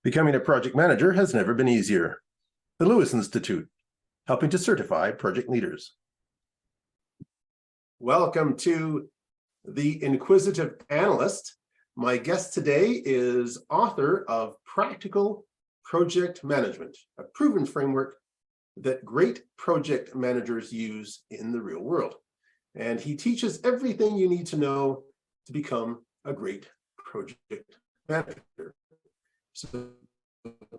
Becoming a project manager has never been easier. The Lewis Institute, helping to certify project leaders. Welcome to The Inquisitive Analyst. My guest today is author of Practical Project Management, a proven framework that great project managers use in the real world. And he teaches everything you need to know to become a great project manager. So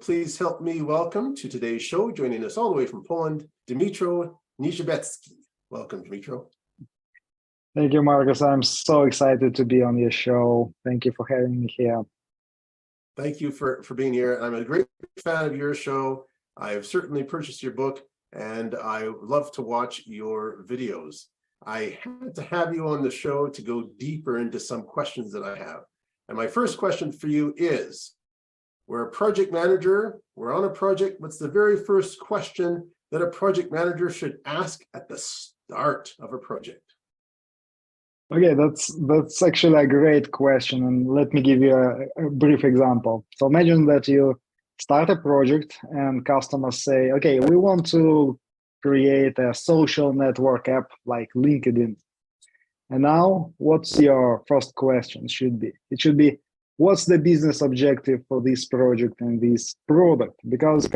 please help me welcome to today's show, joining us all the way from Poland, Dmytro Nizhebetskiy. Welcome, Dmytro. Thank you, Marcus. I'm so excited to be on your show. Thank you for having me here. Thank you for being here. I'm a great fan of your show. I have certainly purchased your book, and I love to watch your videos. I had to have you on the show to go deeper into some questions that I have. And my first question for you is, we're a project manager, we're on a project. What's the very first question that a project manager should ask at the start of a project? Okay, that's actually a great question. And let me give you a brief example. So imagine that you start a project and customers say, okay, we want to create a social network app like LinkedIn. And now what's your first question should be? It should be, what's the business objective for this project and this product? Because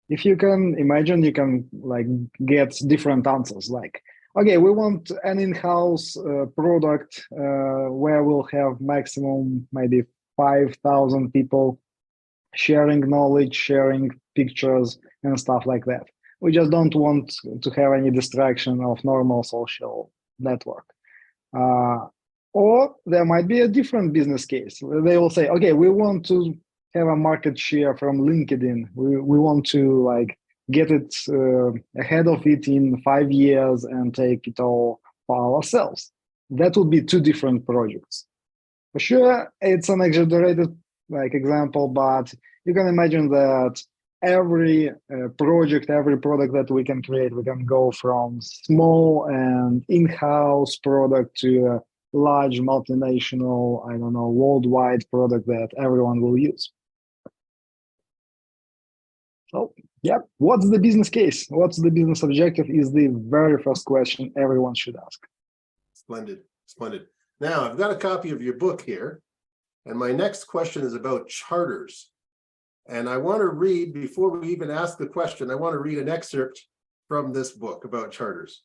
if you can imagine, you can like get different answers like, okay, we want an in-house product where we'll have maximum maybe 5,000 people sharing knowledge, sharing pictures and stuff like that. We just don't want to have any distraction of normal social network. Or there might be a different business case. They will say, okay, we want to have a market share from LinkedIn. We want to like get it ahead of it in 5 years and take it all for ourselves. That would be two different projects. For sure, it's an exaggerated like example, but you can imagine that every project, every product that we can create, we can go from small and in-house product to a large multinational, I don't know, worldwide product that everyone will use. So, yeah, what's the business case? What's the business objective is the very first question everyone should ask. Splendid, splendid. Now, I've got a copy of your book here, and my next question is about charters. And I want to read, before we even ask the question, I want to read an excerpt from this book about charters.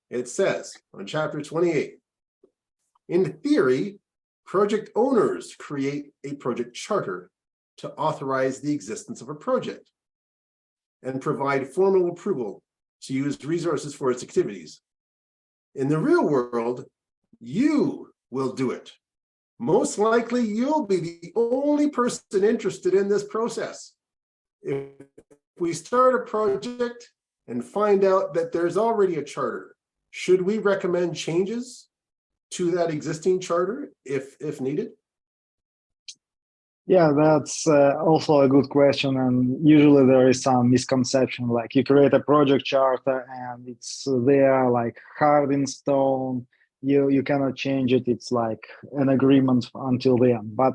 It says on chapter 28, in theory, project owners create a project charter to authorize the existence of a project and provide formal approval to use resources for its activities. In the real world, you will do it. Most likely, you'll be the only person interested in this process. If we start a project and find out that there's already a charter, should we recommend changes to that existing charter if needed? Yeah, that's also a good question. And usually there is some misconception, like you create a project charter and it's there like hard in stone. You cannot change it. It's like an agreement until the end. But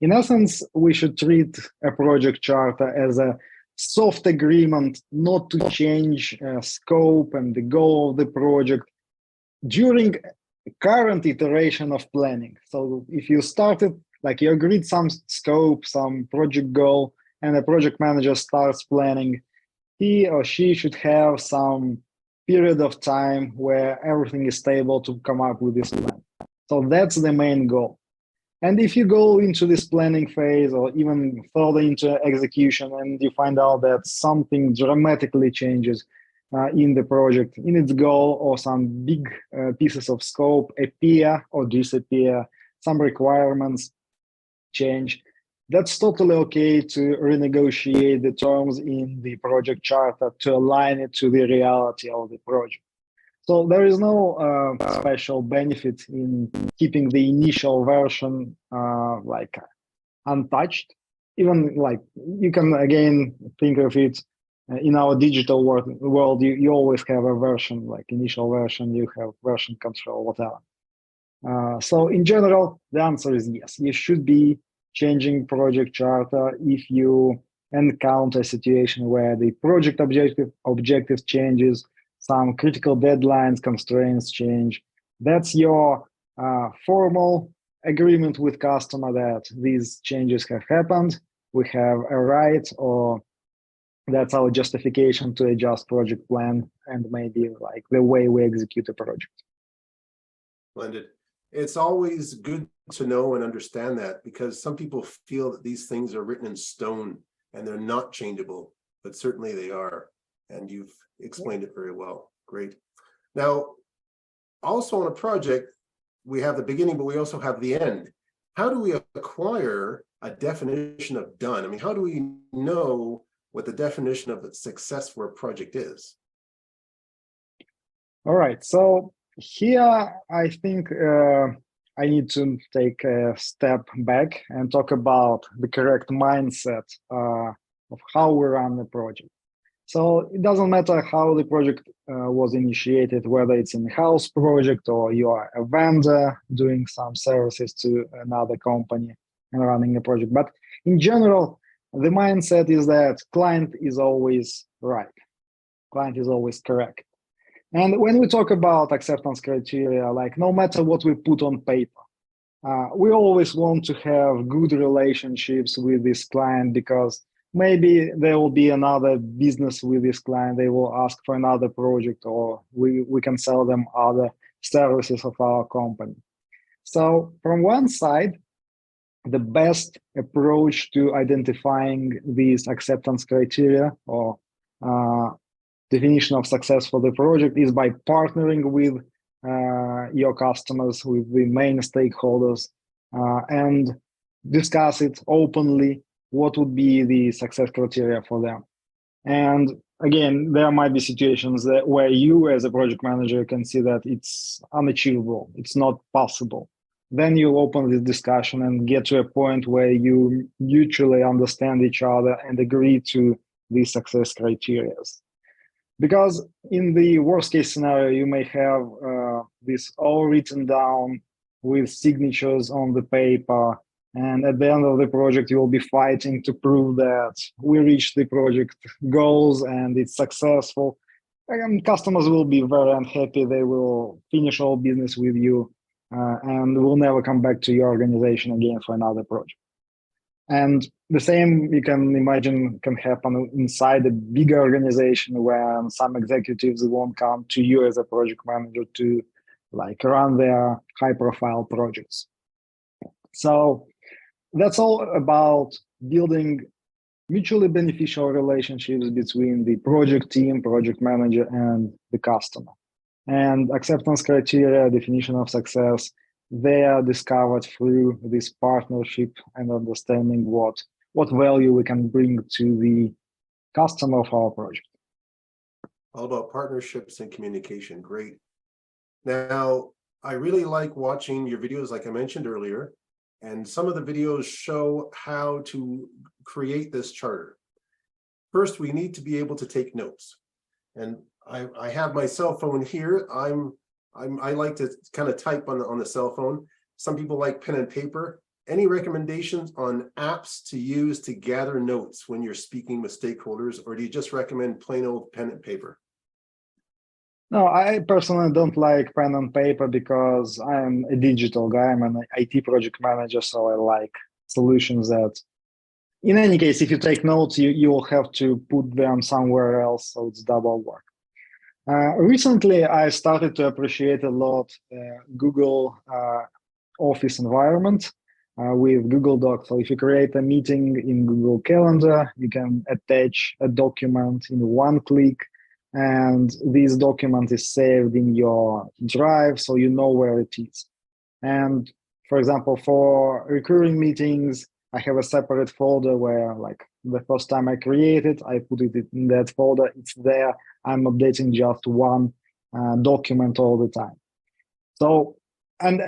in essence, we should treat a project charter as a soft agreement not to change scope and the goal of the project during current iteration of planning. So if you started, like you agreed some scope, some project goal, and the project manager starts planning, he or she should have some period of time where everything is stable to come up with this plan. So that's the main goal. And if you go into this planning phase or even further into execution and you find out that something dramatically changes in the project, in its goal, or some big pieces of scope appear or disappear, some requirements change, that's totally okay to renegotiate the terms in the project charter to align it to the reality of the project. So there is no special benefit in keeping the initial version like untouched. Even like you can again think of it in our digital world, you always have a version, like initial version, you have version control, whatever. So in general, the answer is yes. You should be changing project charter if you encounter a situation where the project objective changes, some critical deadlines, constraints change. That's your formal agreement with customer that these changes have happened. We have a right, or that's our justification to adjust project plan and maybe like the way we execute a project. Splendid. It's always good to know and understand that, because some people feel that these things are written in stone and they're not changeable, but certainly they are. And you've explained it very well. Great. Now, also on a project, we have the beginning, but we also have the end. How do we acquire a definition of done? I mean, how do we know what the definition of success for a project is? All right. So here, I think I need to take a step back and talk about the correct mindset of how we run the project. So it doesn't matter how the project was initiated, whether it's an in-house project or you are a vendor doing some services to another company and running a project. But in general, the mindset is that client is always right. Client is always correct. And when we talk about acceptance criteria, like no matter what we put on paper, we always want to have good relationships with this client, because maybe there will be another business with this client. They will ask for another project, or we can sell them other services of our company. So from one side, the best approach to identifying these acceptance criteria or definition of success for the project is by partnering with your customers, with the main stakeholders, and discuss it openly, what would be the success criteria for them. And again, there might be situations where you as a project manager can see that it's unachievable, it's not possible. Then you open this discussion and get to a point where you mutually understand each other and agree to these success criteria. Because in the worst case scenario, you may have this all written down with signatures on the paper. And at the end of the project, you will be fighting to prove that we reached the project goals and it's successful. And customers will be very unhappy. They will finish all business with you and will never come back to your organization again for another project. And the same, you can imagine, can happen inside a bigger organization where some executives won't come to you as a project manager to like run their high-profile projects. So that's all about building mutually beneficial relationships between the project team, project manager, and the customer. And acceptance criteria, definition of success, they are discovered through this partnership and understanding what value we can bring to the customer of our project. All about partnerships and communication. Great. Now, I really like watching your videos, like I mentioned earlier, and some of the videos show how to create this charter. First, we need to be able to take notes. And I have my cell phone here. I like to kind of type on the cell phone. Some people like pen and paper. Any recommendations on apps to use to gather notes when you're speaking with stakeholders, or do you just recommend plain old pen and paper? No, I personally don't like pen and paper because I'm a digital guy. I'm an IT project manager, so I like solutions that, in any case, if you take notes, you will have to put them somewhere else, so it's double work. Recently, I started to appreciate a lot Google Office environment with Google Docs. So if you create a meeting in Google Calendar, you can attach a document in one click, and this document is saved in your drive, so you know where it is. And for example, for recurring meetings, I have a separate folder where, like, the first time I create it, I put it in that folder. It's there. I'm updating just one document all the time. So, and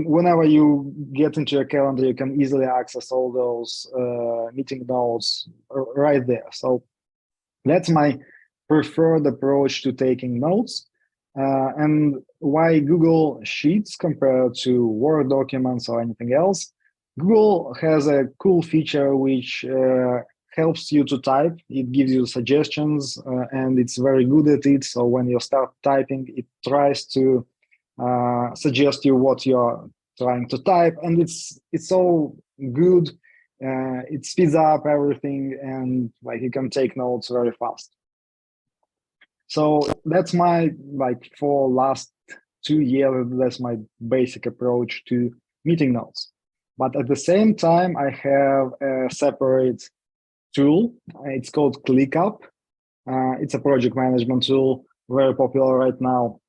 whenever you get into your calendar, you can easily access all those meeting notes right there. So That's my preferred approach to taking notes. And why Google Sheets compared to Word documents or anything else? Google has a cool feature which helps you to type. It gives you suggestions and it's very good at it. So when you start typing, it tries to suggest you what you're trying to type, and it's so good. It speeds up everything, and like you can take notes very fast. So that's my, like, for last 2 years, that's my basic approach to meeting notes. But at the same time, I have a separate tool. It's called ClickUp. It's a project management tool, very popular right now.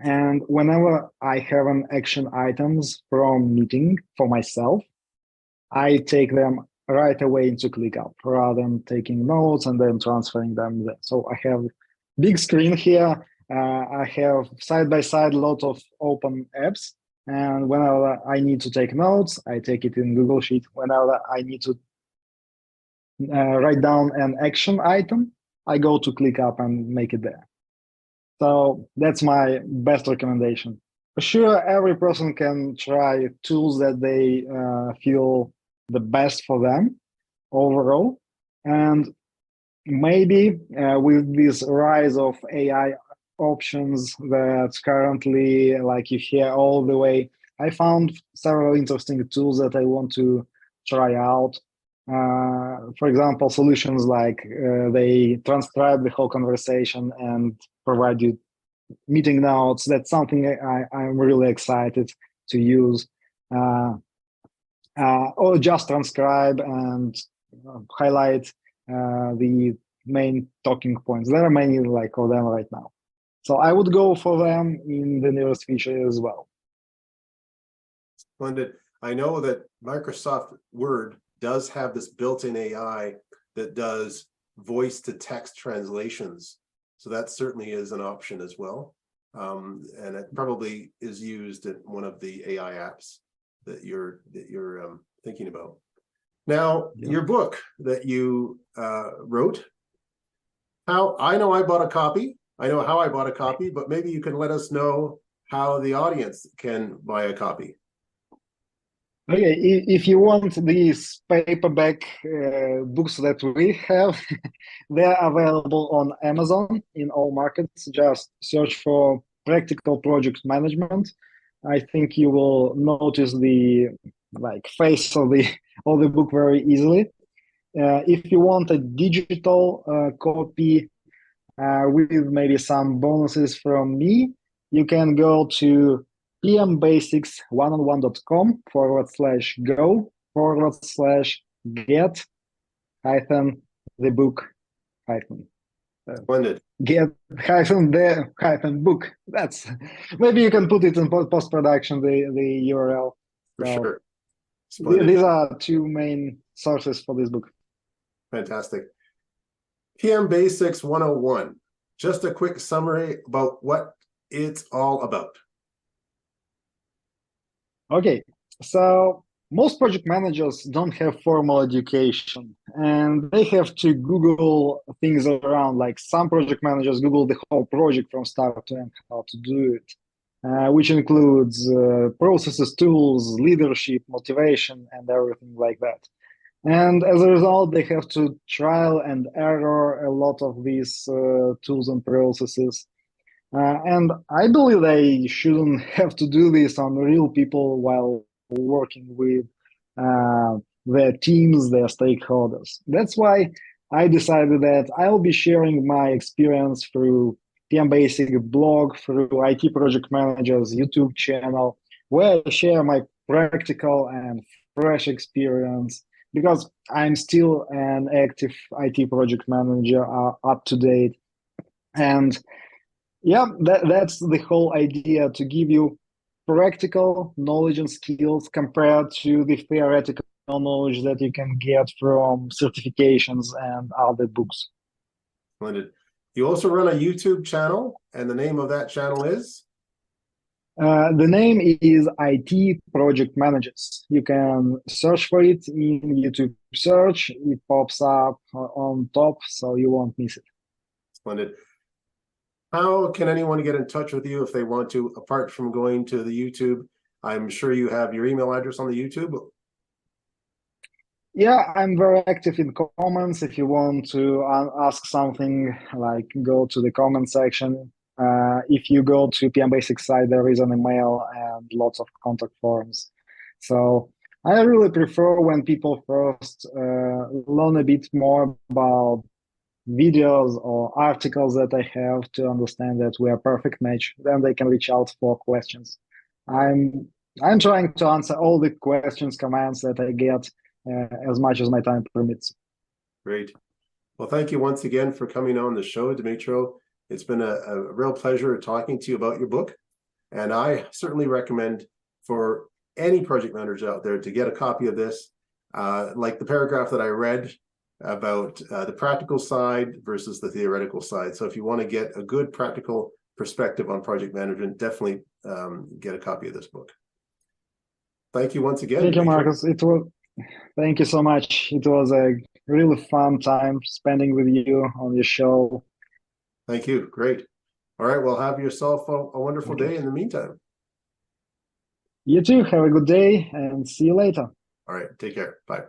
And whenever I have an action items from meeting for myself, I take them right away into ClickUp rather than taking notes and then transferring them there. So I have big screen here. I have side by side a lot of open apps. And whenever I need to take notes, I take it in Google Sheet. Whenever I need to write down an action item, I go to ClickUp and make it there. So that's my best recommendation. For sure, every person can try tools that they feel the best for them overall. And maybe with this rise of AI options that currently, like, you hear all the way, I found several interesting tools that I want to try out. For example, solutions like they transcribe the whole conversation and provide you meeting notes. That's something I'm really excited to use. Or just transcribe and highlight the main talking points. There are many like of them right now. So I would go for them in the nearest future as well. Splendid. I know that Microsoft Word does have this built-in AI that does voice-to-text translations. So that certainly is an option as well. And it probably is used in one of the AI apps that you're thinking about. Now, your book that you wrote, I know I bought a copy. I know how I bought a copy, but maybe you can let us know how the audience can buy a copy. Okay, if you want these paperback books that we have, they're available on Amazon in all markets. Just search for Practical Project Management. I think you will notice the face of the book very easily. If you want a digital copy with maybe some bonuses from me, you can go to pmbasics1on1.com/go/get-the book get-the-book. That's, maybe you can put it in post-production, the URL. For so sure. Splendid. These are two main sources for this book. Fantastic. PM Basics 101. Just a quick summary about what it's all about. Okay, so most project managers don't have formal education and they have to Google things around. Like, some project managers Google the whole project from start to end, how to do it, which includes processes, tools, leadership, motivation, and everything like that. And as a result, they have to trial and error a lot of these tools and processes. And I believe they shouldn't have to do this on real people while working with their teams, their stakeholders. That's why I decided that I'll be sharing my experience through PM Basic blog, through IT Project Manager's YouTube channel, where I share my practical and fresh experience, because I'm still an active IT project manager, up to date. And yeah, that's the whole idea, to give you practical knowledge and skills compared to the theoretical knowledge that you can get from certifications and other books. Splendid. You also run a YouTube channel, and the name of that channel is? The name is IT Project Managers. You can search for it in YouTube search. It pops up on top, so you won't miss it. Splendid. How can anyone get in touch with you if they want to, apart from going to the YouTube? I'm sure you have your email address on the YouTube. Yeah, I'm very active in comments. If you want to ask something, like go to the comment section. If you go to PM Basics site, there is an email and lots of contact forms. So I really prefer when people first learn a bit more about videos or articles that I have to understand that we are a perfect match. Then they can reach out for questions. I'm I'm trying to answer all the questions, comments that I get as much as my time permits. Great. Well, thank you once again for coming on the show, Dmytro. It's been a real pleasure talking to you about your book. And I certainly recommend for any project managers out there to get a copy of this, like the paragraph that I read about the practical side versus the theoretical side. So if you want to get a good practical perspective on project management, definitely get a copy of this book. Thank you once again. Thank you, Dmytro. Marcus. Thank you so much. It was a really fun time spending with you on your show. Thank you. Great. All right. Well, have yourself a wonderful Okay. day in the meantime. You too. Have a good day and see you later. All right. Take care. Bye.